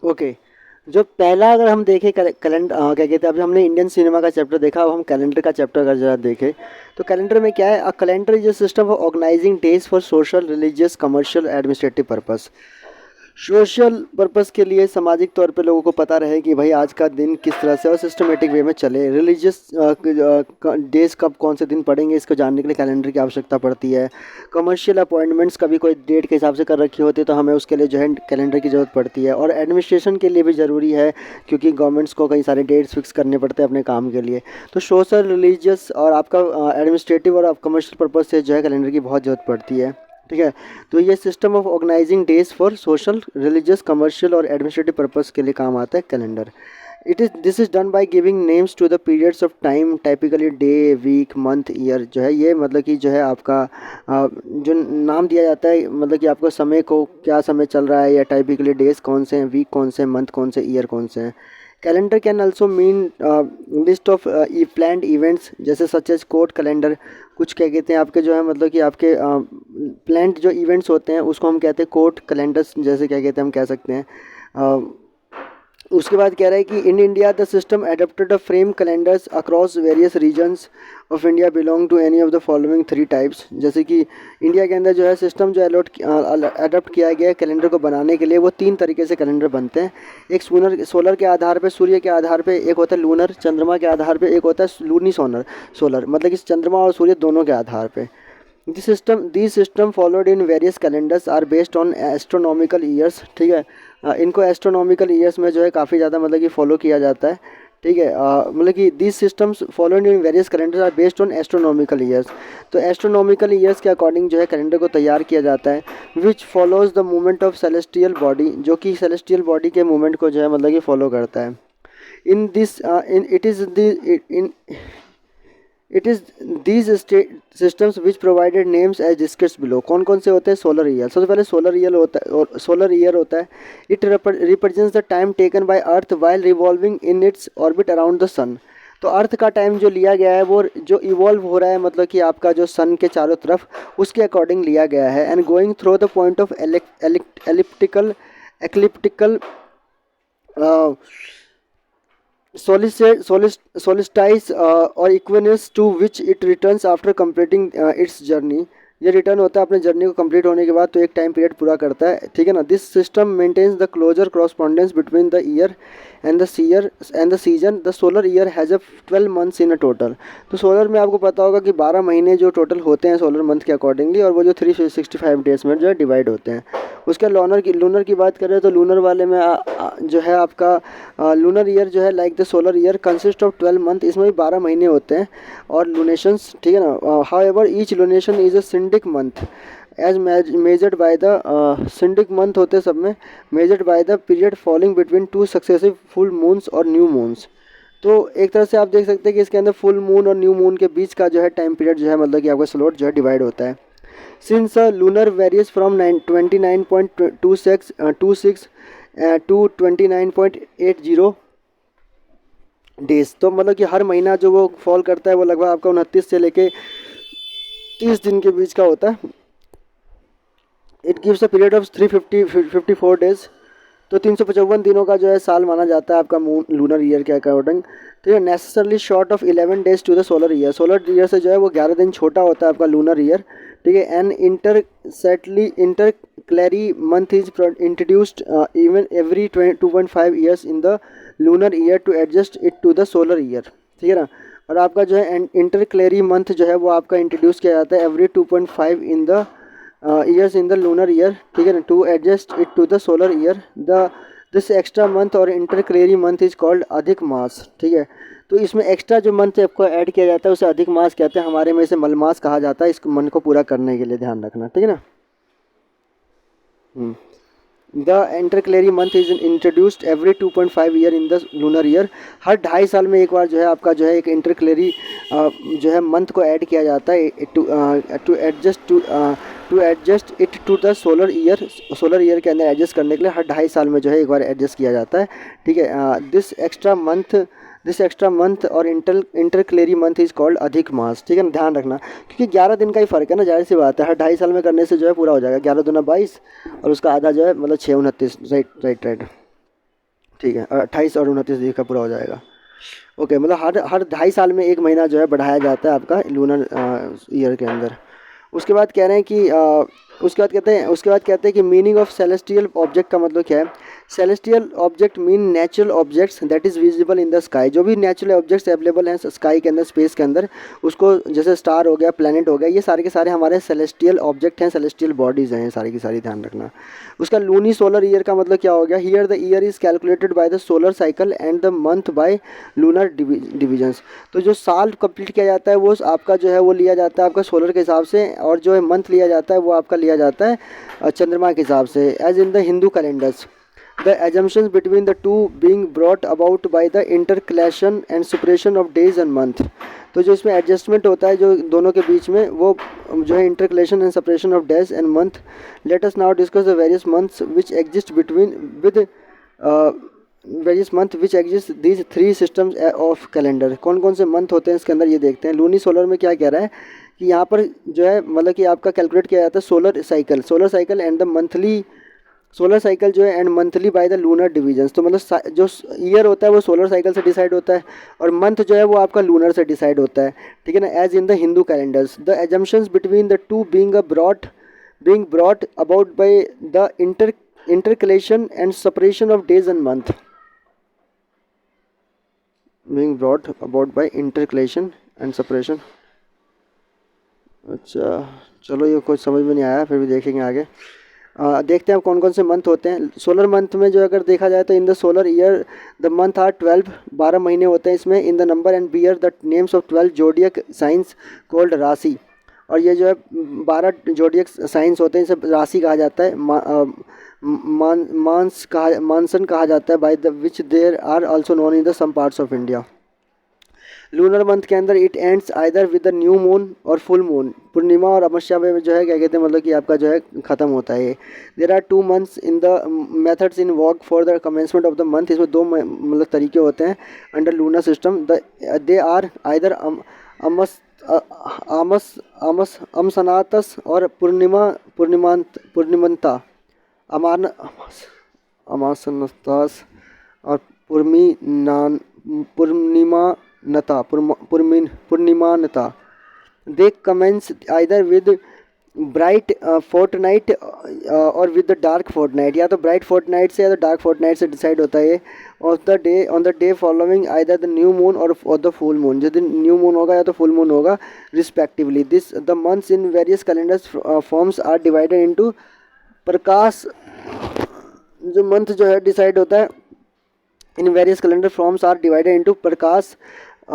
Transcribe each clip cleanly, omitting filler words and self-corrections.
Okay. जो पहला अगर हम देखें कैलेंडर, क्या कहते हैं, अभी हमने इंडियन सिनेमा का चैप्टर देखा, अब हम कैलेंडर का चैप्टर अगर जरा देखें तो कैलेंडर में क्या है, a calendar is a system of organising days for social, religious, commercial, administrative purpose. Social purpose के लिए सामाजिक तौर पे लोगों को पता रहे कि भाई आज का दिन किस तरह से और सिस्टमेटिक वे में चले। रिलीजियस डेज कब कौन से दिन पड़ेंगे इसको जानने के लिए कैलेंडर की आवश्यकता पड़ती है। कमर्शियल अपॉइंटमेंट्स कभी कोई डेट के हिसाब से कर रखी होती है तो हमें उसके लिए जो है कैलेंडर की ज़रूरत पड़ती है। और एडमिनिस्ट्रेशन के लिए भी ज़रूरी है क्योंकि गवर्नमेंट्स को कई सारे डेट्स फिक्स करने पड़ते हैं अपने काम के लिए। तो सोशल, रिलीजियस और आपका एडमिनिस्ट्रेटिव और कमर्शियल पर्पज़ से जो है कैलेंडर की बहुत ज़रूरत पड़ती है। ठीक है। तो ये system of organising days for social, religious, commercial और एडमिनिस्ट्रेटिव पर्पस के लिए काम आता है calendar. It is this is done by giving names to the periods of time, typically day, week, month, year. जो है ये मतलब कि जो है आपका जो नाम दिया जाता है, मतलब कि आपको समय को क्या समय चल रहा है, या टाइपिकली डेज कौन से हैं, वीक कौन से हैं, मंथ कौन से, ईयर कौन से हैं। Calendar can also mean list of planned events जैसे सच एज कोर्ट कैलेंडर। कुछ क्या कहते हैं आपके जो है मतलब कि आपके प्लान्ड जो इवेंट्स होते हैं उसको हम कहते हैं कोर्ट कैलेंडर्स, जैसे क्या कहते हैं हम कह सकते हैं। उसके बाद कह रहा है कि in India the system adapted a frame calendars across various regions of India belong to any of the following three types. जैसे कि इंडिया के अंदर जो है सिस्टम जो अडॉप्ट किया गया है कैलेंडर को बनाने के लिए, वो तीन तरीके से कैलेंडर बनते हैं। एक सोलर के आधार पे, सूर्य के आधार पे, एक होता है लूनर, चंद्रमा के आधार पे, एक होता है लूनी सोलर, सोलर मतलब कि चंद्रमा और सूर्य दोनों के आधार पे। These system followed in various calendars are based on astronomical years। ठीक है। इनको एस्ट्रोनॉमिकल ईयर्स में जो है काफ़ी ज़्यादा मतलब कि फॉलो किया जाता है। ठीक है। मतलब कि these systems followed in various calendars are based on astronomical years. तो एस्ट्रोनॉमिकल ईयर्स के अकॉर्डिंग जो है कैलेंडर को तैयार किया जाता है। Which follows the movement of celestial body, जो कि सेलेस्टियल बॉडी के मूवमेंट को जो है मतलब कि फॉलो करता है। In this in it is the in it is these systems which provided names as discussed below. कौन कौन से होते हैं? सोलर ईयर, सबसे पहले सोलर ईयर होता है, और सोलर ईयर होता है। It represents the time taken by earth while revolving in its orbit around the sun. तो अर्थ का टाइम जो लिया गया है वो जो इवॉल्व हो रहा है मतलब कि आपका जो सन के चारों तरफ, उसके अकॉर्डिंग लिया गया है। And going through the point of elliptical ecliptical solstice और equinox to which it returns after completing its journey. ये रिटर्न होता है अपने जर्नी को कंप्लीट होने के बाद, तो एक टाइम पीरियड पूरा करता है। ठीक है ना। This system maintains the closer correspondence between the year and the season. The solar year has a 12 months in a total. तो सोलर में आपको पता होगा कि 12 महीने जो टोटल होते हैं सोलर मंथ के अकॉर्डिंगली, और वो जो 365 डेज में जो है डिवाइड होते हैं। उसके लूनर की बात करें तो लूनर वाले में जो है आपका लूनर ईयर जो है like the solar year consist of 12 month. इसमें भी 12 महीने होते हैं और लूनेशंस। ठीक है ना। However each lunation is a synodic month as measured by the synodic month होते हैं सब में, measured by the period falling between two successive full moons और न्यू मून्स। तो एक तरह से आप देख सकते हैं कि इसके अंदर फुल मून और न्यू मून के बीच का जो है टाइम पीरियड जो है मतलब कि आपका स्लॉट जो है डिवाइड होता है। Since lunar varies from 29.26 to 29.80 days, तो मतलब कि हर महीना जो वो फॉल करता है वो लगभग आपका 29 से लेके 30 दिन के बीच का होता है। It gives a period of 354 days. तो 355 दिनों का जो है साल माना जाता है आपका मून लूनर ईयर के अकॉर्डिंग। तो ये necessarily short of 11 days to the solar year. Solar year से जो है वो 11 दिन छोटा होता है आपका लूनर ईयर। ठीक है। An intercalary month is introduced even every 2.5 years in the lunar year to adjust it to the solar year. ठीक है ना। और आपका जो है इंटरक्लैरी मंथ जो है वो आपका इंट्रोड्यूस किया जाता है every 2.5 in the years in the lunar year. ठीक है ना, to adjust it to the solar year. The this extra month और इंटरक्लेरी मंथ इज कॉल्ड अधिक मास। ठीक है। तो इसमें एक्स्ट्रा जो मंथ आपको ऐड किया जाता है उसे अधिक मास कहते हैं। हमारे में इसे मलमास कहा जाता है। इस मंथ को पूरा करने के लिए ध्यान रखना। ठीक है ना। The intercalary month is introduced every 2.5 year in the lunar year. हर 2.5 साल में एक बार जो है आपका जो है एक इंटरक्लेरी जो है मंथ को ऐड किया जाता है to adjust it to the solar year. Solar year के अंदर एडजस्ट करने के लिए हर 2.5 साल में जो है एक बार एडजस्ट किया जाता है। ठीक है। दिस एक्स्ट्रा मंथ और इंटरक्लेरी मंथ इज कॉल्ड अधिक मास। ठीक है ना। ध्यान रखना क्योंकि 11 दिन का ही फ़र्क है ना, जाहिर सी बात है। हर 2.5 साल में करने से जो है पूरा हो जाएगा। 11 दूना 22 और उसका आधा जो है मतलब 6 29। Right right right. ठीक है, 28 और 29 दिन का पूरा हो जाएगा। ओके, मतलब हर हर 2.5 साल में एक महीना जो है बढ़ाया जाता है आपका लूनर ईयर के अंदर। उसके बाद कह रहे हैं कि उसके बाद कहते हैं कि मीनिंग ऑफ सेलेस्टियल ऑब्जेक्ट का मतलब क्या है। Celestial object mean natural objects that is visible in the sky. जो भी नेचुरल ऑब्जेक्ट्स अवेलेबल हैं स्काई के अंदर, स्पेस के अंदर, उसको जैसे स्टार हो गया, प्लैनेट हो गया, ये सारे के सारे हमारे सेलेस्टियल ऑब्जेक्ट हैं, सेलेस्टियल बॉडीज़ हैं, सारी की सारी, ध्यान रखना। उसका लूनी सोलर ईयर का मतलब क्या हो गया। Here the year is calculated by the solar cycle and the month by lunar divisions. तो जो साल कंप्लीट किया जाता है वो आपका जो है वो लिया जाता है आपका सोलर के हिसाब से, और जो है मंथ लिया जाता है वो आपका लिया जाता है चंद्रमा के हिसाब से, as in the Hindu calendars. The assumptions between the two being brought about by the intercalation and separation of days and month। तो जो इसमें एडजस्टमेंट होता है जो दोनों के बीच में, वो जो है intercalation and separation of days and month. Let us now discuss the various months which exist between with various month which exist these 3 systems of calendar. कौन कौन से मंथ होते हैं इसके अंदर, ये देखते हैं। लूनी सोलर में क्या कह रहा है कि यहाँ पर जो है मतलब कि आपका कैलकुलेट किया जाता है solar cycle and the monthly, solar cycle जो है and monthly by the lunar divisions. तो मतलब जो ईयर होता है वो सोलर साइकिल से डिसाइड होता है, और मंथ जो है वो आपका लूनर से डिसाइड होता है, ठीक है ना, as in the Hindu calendars. The assumptions between the two being brought about by the intercalation and separation of days and month, being brought about by intercalation and separation। अच्छा, चलो ये कुछ समझ में नहीं आया, फिर भी देखेंगे आगे। देखते हैं कौन कौन से मंथ होते हैं। सोलर मंथ में जो अगर देखा जाए तो in the solar year the month are 12, 12 महीने होते हैं इसमें। In the number and bear the names of 12 zodiac signs called rashi. और ये जो है 12 जोडियक साइंस होते हैं, इसे राशि कहा जाता है, मानसन कहा जाता है, by the which there are also known in the some parts of India. Lunar month के अंदर it ends either with the new moon और फुल मून। पूर्णिमा और अमावस्या में जो है क्या कहते हैं मतलब कि आपका जो है ख़त्म होता है ये। There are 2 months in the methods in work for the commencement of the month. इसमें 2 मतलब तरीके होते हैं under lunar system. They are either अमसनातस और पूर्णिमंता, अमासनतास और purnimanta. They commence either with bright fortnight और विद द डार्क फोर्टनाइट। या तो ब्राइट फोर्टनाइट से या तो डार्क फोर्टनाइट से डिसाइड होता है ये। On the day following either the new moon और द फुल मून। जिस दिन न्यू मून होगा या तो फुल मून होगा respectively. This the months in various calendars forms are divided into प्रकाश। जो मंथ जो है डिसाइड होता है in various calendar forms are divided into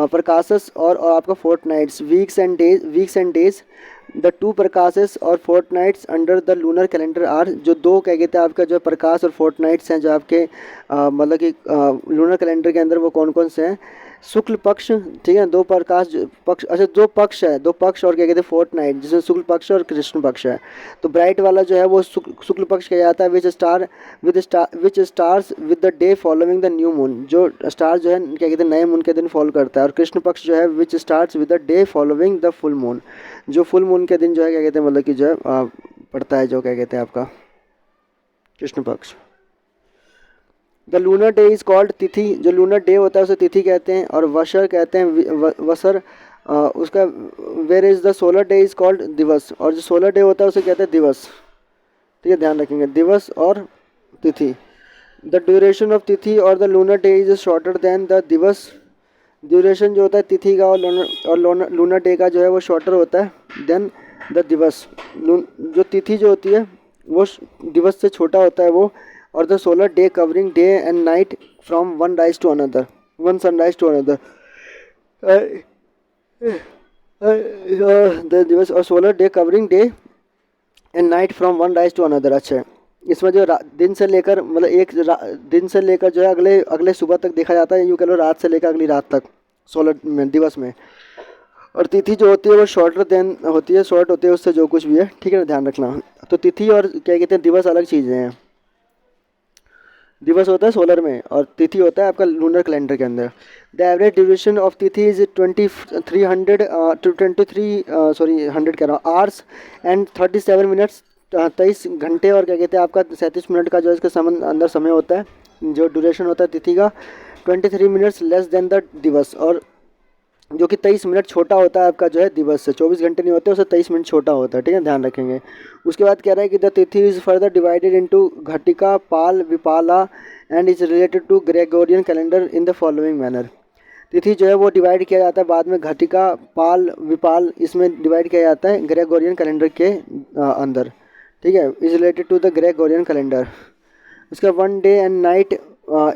प्रकाशस और आपका fortnights, weeks and days. The 2 प्रकाशस और fortnights under the lunar calendar are. जो 2 क्या कहते हैं आपका जो प्रकाश और फोर्टनाइट्स हैं जो आपके मतलब कि लूनर कैलेंडर के अंदर, वो कौन कौन से हैं। शुक्ल पक्ष, ठीक है, 2 प्रकाश पक्ष, अच्छा 2 पक्ष है, 2 पक्ष और क्या कहते हैं फोर्टनाइट, जिसमें शुक्ल पक्ष और कृष्ण पक्ष है। तो ब्राइट वाला जो है वो शुक्ल पक्ष कहा जाता है, which stars with the day following the new moon. जो स्टार जो है क्या कहते हैं नए मून के दिन फॉलो करता है। और कृष्ण पक्ष जो है विच starts with the day following the full moon. जो फुल मून के दिन जो है क्या कहते हैं मतलब कि जो है पड़ता है, जो क्या कहते हैं आपका कृष्ण पक्ष। The lunar day is called तिथि। जो लूनर डे होता है उसे तिथि कहते हैं। और वसर कहते हैं वसर उसका। Where is the solar day is called divas. और जो सोलर डे होता है उसे कहते हैं दिवस, ठीक है, ध्यान रखेंगे, दिवस और तिथि। द ड्यूरेशन ऑफ तिथि और the lunar day is shorter than the दिवस। ड्यूरेशन जो होता है तिथि का और लूनर डे का जो है वो शॉर्टर होता है देन द दिवस। जो तिथि जो होती है वो दिवस से छोटा होता है वो। और the solar day covering day and night from one sunrise to another. The divas और solar day covering day and night from one rise to another. अच्छा, इसमें जो दिन से लेकर मतलब दिन से लेकर जो है अगले सुबह तक देखा जाता है, यूँ कह लो रात से लेकर अगली रात तक सोलर में, दिवस में। और तिथि जो होती है वो शॉर्टर देन होती है, शॉर्ट होती है उससे जो कुछ भी है, ठीक है ना, ध्यान रखना। तो तिथि और क्या कहते हैं दिवस अलग चीज़ें हैं। दिवस होता है सोलर में और तिथि होता है आपका लूनर कैलेंडर के अंदर। द एवरेज ड्यूरेशन ऑफ तिथि इज 100 आवर्स एंड 37 मिनट्स 23 घंटे और क्या कहते हैं आपका 37 मिनट का जो है इसका अंदर समय होता है, जो ड्यूरेशन होता है तिथि का 23 minutes less than the divas, और जो कि 23 मिनट छोटा होता है आपका जो है दिवस से, 24 घंटे नहीं होते, उससे 23 मिनट छोटा होता है, ठीक है, ध्यान रखेंगे। उसके बाद कह रहा है कि the tithi is further divided into ghatika, pala, vipala and is related to Gregorian calendar in the following manner. तिथि जो है वो डिवाइड किया जाता है बाद में घटिका, पाल, विपाल, इसमें डिवाइड किया जाता है ग्रेगोरियन कैलेंडर के अंदर, ठीक है, is related to the Gregorian calendar. उसका 1 day and night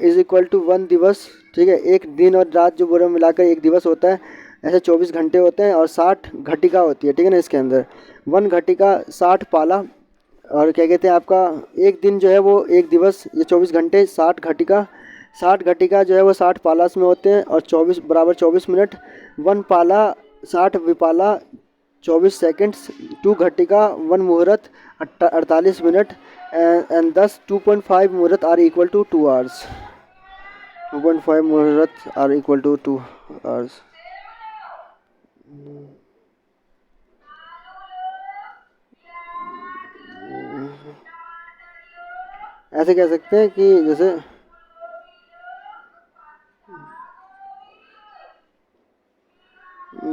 is equal to 1 divas, ठीक है, एक दिन और रात जो पूरा मिलाकर एक दिवस होता है, ऐसे 24 घंटे होते हैं और 60 घटिका होती है, ठीक है ना, इसके अंदर 1 घटिका 60 पाला, और क्या कहते हैं आपका एक दिन जो है वो एक दिवस, ये 24 घंटे 60 घटिका, 60 घटिका जो है वो 60 पालास में होते हैं और 24 बराबर 24 मिनट, 1 पाला 60 विपाला 24 सेकंड्स, 2 घटिका 1 मुहूर्त 48 मिनट, एंड thus 2.5 मुहूर्त आर इक्वल टू 2 आवर्स, 2.5 मुहूर्त आर इक्वल टू 2 आवर्स। ऐसे कह सकते हैं कि जैसे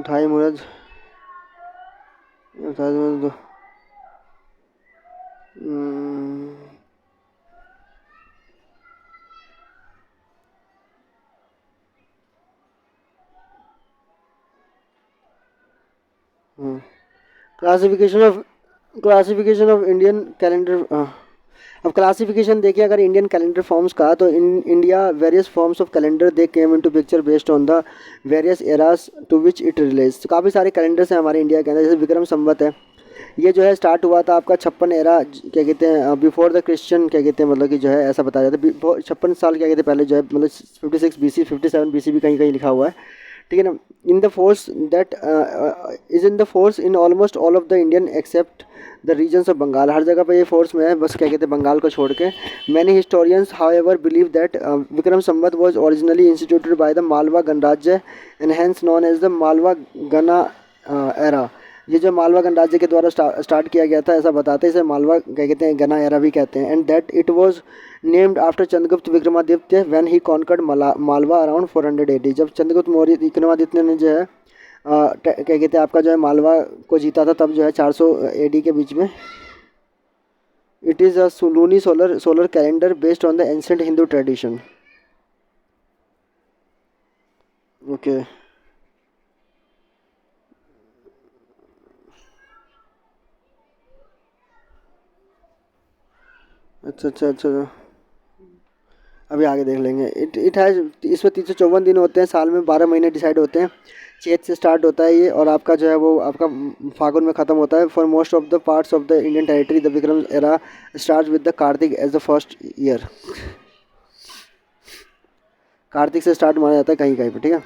ढाई मुहूर्त, दो, क्लासिफिकेशन ऑफ इंडियन कैलेंडर। अब क्लासिफिकेशन देखिए अगर इंडियन कैलेंडर फॉर्म्स का, तो in India various forms of calendar they came into picture based on the various eras to which it relates. तो काफ़ी सारे कैलेंडर्स हैं हमारे इंडिया के अंदर, जैसे विक्रम संवत है, ये जो है स्टार्ट हुआ था आपका 56 एरा, क्या कहते हैं बिफोर द क्रिश्चियन, क्या कहते हैं मतलब कि जो है ऐसा बताया जाता है 56 साल क्या कहते हैं पहले जो है, मतलब 56 BC 57 BC भी कहीं कहीं लिखा हुआ है, ठीक है ना। In the force that is in the force in almost all of the Indian except the regions of Bengal, हर जगह पे ये फोर्स में है, बस क्या कहते हैं बंगाल को छोड़ के। Many historians however believe that Vikram Samvat was originally instituted by the Malwa ganarajya and hence known as the Malwa gana era. ये जो मालवा गणराज्य के द्वारा स्टार्ट किया गया था, ऐसा बताते हैं, इसे मालवा क्या कहते हैं गना एरा भी कहते हैं। And that it was named after Chandragupta Vikramaditya when he conquered Malwa around 400 AD। जब चंद्रगुप्त मौर्य विक्रमादित्य ने जो है क्या कहते हैं आपका जो है मालवा को जीता था, तब जो है 400 AD के बीच में। It is a luni solar calendar based on the ancient Hindu tradition. Okay, अच्छा अच्छा अच्छा, अभी आगे देख लेंगे। इट हैज़, इसमें 354 दिन होते हैं साल में, 12 महीने डिसाइड होते हैं। चैत से स्टार्ट होता है ये, और आपका जो है वो आपका फागुन में ख़त्म होता है। For most of the parts of the Indian territory the Vikram era start with the Kartik as the first year. Kartik से स्टार्ट माना जाता है कहीं कहीं पर, ठीक है।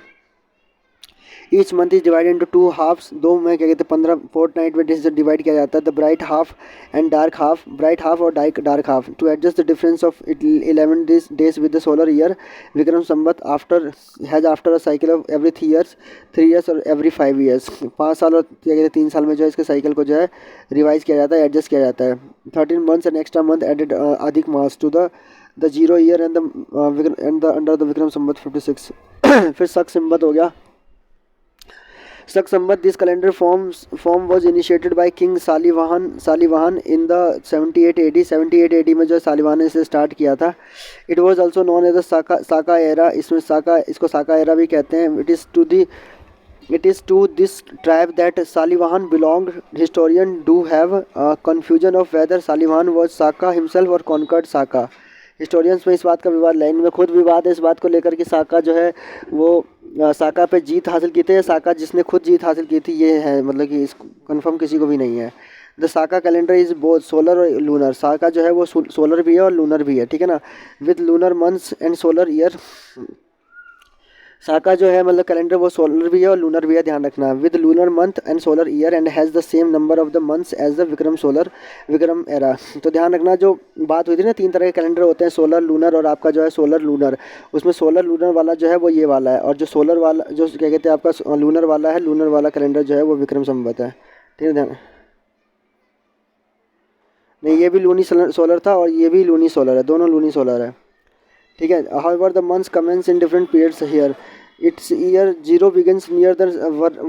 Each month is divided into 2 halves, दो में क्या कहते हैं 15 फोर्थ नाइट में डिवाइड किया जाता है। The bright half and dark half, bright half और dark half, to adjust the difference of 11 days with the solar year. Vikram Samvat after has after a cycle of every 3 years और every 5 years, 5 साल और क्या कहते हैं 3 साल में जो है इसके साइकिल को जो है रिवाइज किया जाता है, एडजस्ट किया जाता है। 13 months and extra month added adhik maas to the 0 year and the under the Vikram Samvat 56। फिर शक संवत हो गया। Shaka Samvat, this calendar form was initiated by king Salivahana in the 78 AD। 78 AD में जो सालीवाहन ने इसे स्टार्ट किया था। It was also known as the Saka era, इसमें इसको साका एरा भी कहते हैं। It is to this tribe that Salivahana belonged. Historian do have confusion of whether Salivahana was Saka himself और कॉन्कर्ड साका। हिस्टोरियंस में इस बात का विवाद, लाइन में खुद विवाद है इस बात को लेकर कि साका जो है वो साका पे जीत हासिल की थी, या साका जिसने खुद जीत हासिल की थी, ये है मतलब कि इस कंफर्म किसी को भी नहीं है। The Saka calendar is both solar और लूनर। साका जो है वो सोलर भी है और लूनर भी है, ठीक है ना, with lunar months and solar year. Saka जो है मतलब कैलेंडर वो सोलर भी है और लूनर भी है, ध्यान रखना, with lunar month and solar year and has the same number of the months as the Vikram era. तो ध्यान रखना, जो बात हुई थी ना 3 तरह के कैलेंडर होते हैं, सोलर लूनर और आपका जो है सोलर लूनर। उसमें सोलर लूनर वाला जो है वो ये वाला है, और जो सोलर वाला जो क्या कहते हैं आपका लूनर वाला है, लूनर वाला कैलेंडर जो है वो विक्रम संवत है, ठीक है ध्यान। नहीं, ये भी लूनी सोलर था और ये भी लूनी सोलर है, दोनों लूनी सोलर है, ठीक है। However the months commence in different periods here, its year zero begins near the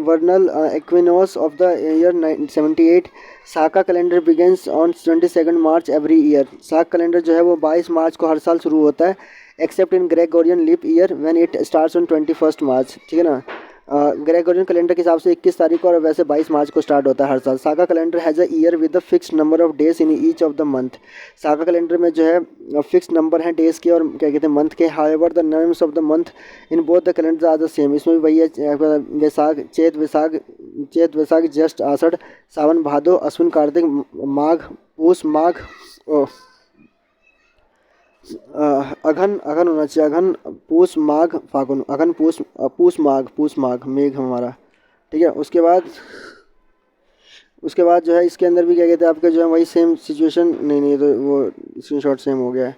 vernal equinox of the year 78। Saka calendar begins on 22 March every year. Saka calendar जो है वो 22 मार्च को हर साल शुरू होता है, except in Gregorian leap year when it starts on 21 March, ठीक है ना। ग्रेगोरियन कैलेंडर के हिसाब से 21 तारीख को, और वैसे 22 मार्च को स्टार्ट होता है हर साल। Saka calendar has a year with the fix number of days in each of the month. Saka calendar में जो है फिक्स नंबर हैं डेज के और क्या कहते हैं मंथ के। However the names of the month in both the calendar are the same. इसमें भी वही है, वैशाख चैत वैशाख ज्येष्ठ आषाढ़ सावन भादो अश्विन कार्तिक माघ पूस माघ अघन अघन होना चाहिए, अघन पूस माघ फागुन, अघन पूस माघ मेघ हमारा, ठीक है। उसके बाद जो है इसके अंदर भी क्या कहते हैं आपके जो है वही सेम सिचुएशन, नहीं तो वो स्क्रीनशॉट सेम हो गया है।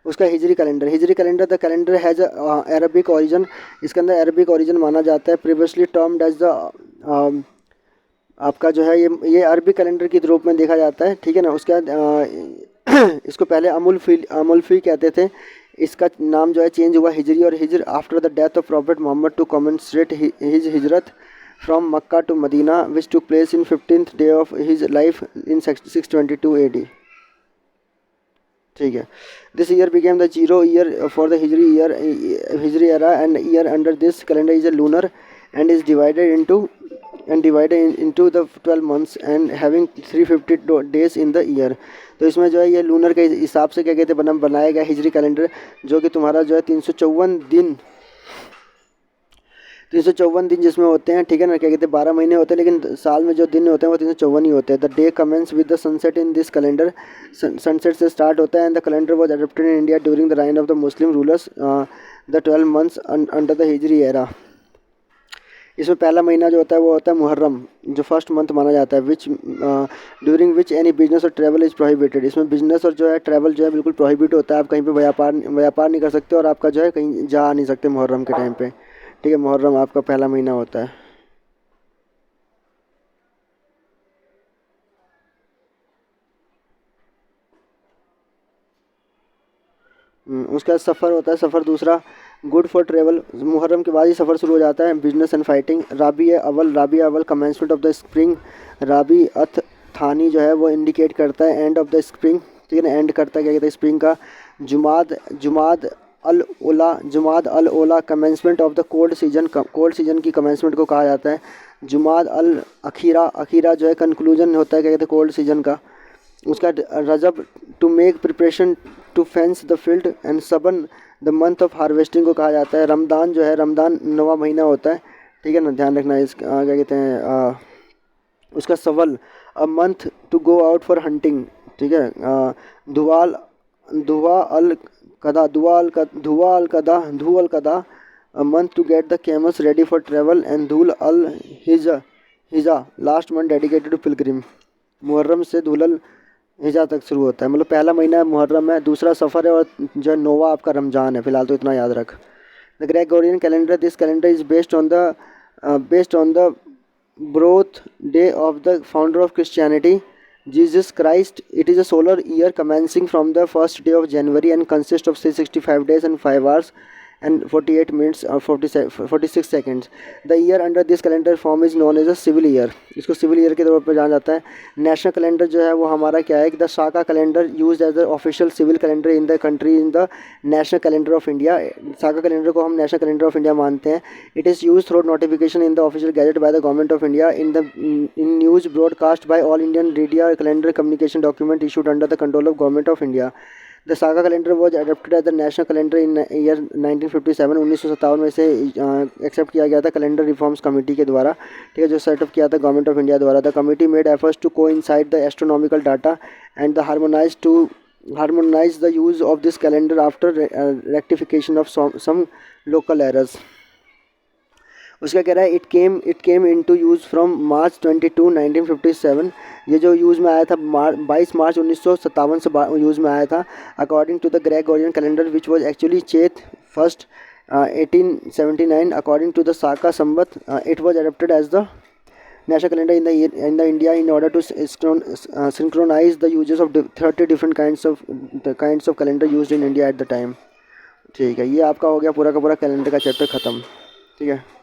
उसका Hijri calendar the calendar has Arabic origin. इसके अंदर अरबिक ओरिजिन माना जाता है। प्रीवियसली टर्म्ड एज द आपका जो है ये अरबी कैलेंडर के रूप में देखा जाता है, ठीक है ना। उसके बाद इसको पहले अमुल्फी कहते थे। इसका नाम जो है चेंज हुआ हिजरी और हिजर after the death of prophet Muhammad to commemorate his हिजरत from Mecca to Medina which took place in 15th day of his life in 622 AD, ठीक है। This year became the zero year for the Hijri era and year under this calendar is a lunar and is divided into the 12 months and having 350 days in the year। तो इसमें जो है ये lunar के हिसाब से क्या कहते हैं बनाया गया हिजरी कैलेंडर, जो कि तुम्हारा जो है 354 दिन जिसमें होते हैं, ठीक है ना। क्या कहते हैं 12 महीने होते हैं, लेकिन साल में जो दिन होते हैं वो 354 ही होते हैं। The day commences with the sunset in this calendar. Sunset से स्टार्ट होता है। And the calendar was adopted in India during the reign of the Muslim rulers the 12 months under the Hijri era. इसमें पहला महीना जो होता है वो होता है मुहर्रम, जो फर्स्ट मंथ माना जाता है, विच ड्यूरिंग विच एनी बिजनेस और ट्रैवल इज़ प्रोहिबिटेड। इसमें बिजनेस और जो है ट्रैवल जो है बिल्कुल प्रोहिबिट होता है। आप कहीं पे व्यापार नहीं कर सकते और आपका जो है कहीं जा नहीं सकते मुहर्रम के टाइम पे, ठीक है। मुहर्रम आपका पहला महीना होता है। उसका सफ़र होता है, सफ़र दूसरा गुड फॉर ट्रेवल। मुहर्रम के बाद ही सफ़र शुरू हो जाता है। Business and fighting. Rabi Awwal commencement of the spring. Rabi ath Thani जो है वो इंडिकेट करता है एंड ऑफ द स्प्रिंग, ठीक है ना। एंड करता है क्या कहते हैं स्प्रिंग का। Jumada al Ula commencement of the cold season की कमेंसमेंट को कहा जाता है। जुमाद अल अखीरा जो है कंक्लूजन होता है क्या कहते हैं कोल्ड सीजन का। उसका Rajab to make preparation to fence the field and Shaban the month of harvesting को कहा जाता है। रमदान जो है रमदान 9वां महीना होता है, ठीक है ना। ध्यान रखना है इसका क्या कहते हैं उसका Shawwal a month to go out for hunting, ठीक है। Dhu al Qadah a month to get the camels ready for travel and Dhul al Hijja last month dedicated to pilgrim. Muharram से धूल हिजा तक शुरू होता है, मतलब पहला महीना मुहर्रम है, दूसरा सफ़र है और जो नोवा आपका रमज़ान है। फिलहाल तो इतना याद रख। The Gregorian calendar this calendar is based on the birth day of the founder of Christianity, Jesus Christ. It is a solar year commencing from the first day of January and consists of 365 days and 5 hours and 48 minutes or 46 seconds. The year under this calendar form is known as a civil year. इसको civil year के तौर पर जाना जाता है। National calendar जो है वो हमारा क्या है, the Saka calendar use as the official civil calendar in the country in the national calendar of India. Saka calendar को हम नेशनल कैलेंडर ऑफ इंडिया मानते हैं। It is use through notification in the official gazette by the government of India in news broadcast by all Indian radio calendar communication document issued under the control of government of India. The Saka calendar was adapted as the national calendar in year 1957। 1957 में से accept किया गया था calendar reforms committee के द्वारा, ठीक है, जो सेटअप किया था गवर्नमेंट ऑफ इंडिया द्वारा। The committee made efforts to coincide the astronomical data and the harmonise the use of this calendar after rectification of some local errors. उसका कह रहा है it came into use from March 22, 1957। ये जो use में आया था 22 मार्च 1957 से यूज़ में आया था। According to the Gregorian calendar which was actually Chait first 1879 according to the Saka Samvat it was adapted as the national calendar in the India in order to synchronize the uses of 30 different kinds of calendar used in India at the time। ठीक है, ये आपका हो गया पूरा का पूरा calendar का चैप्टर ख़त्म। ठीक है।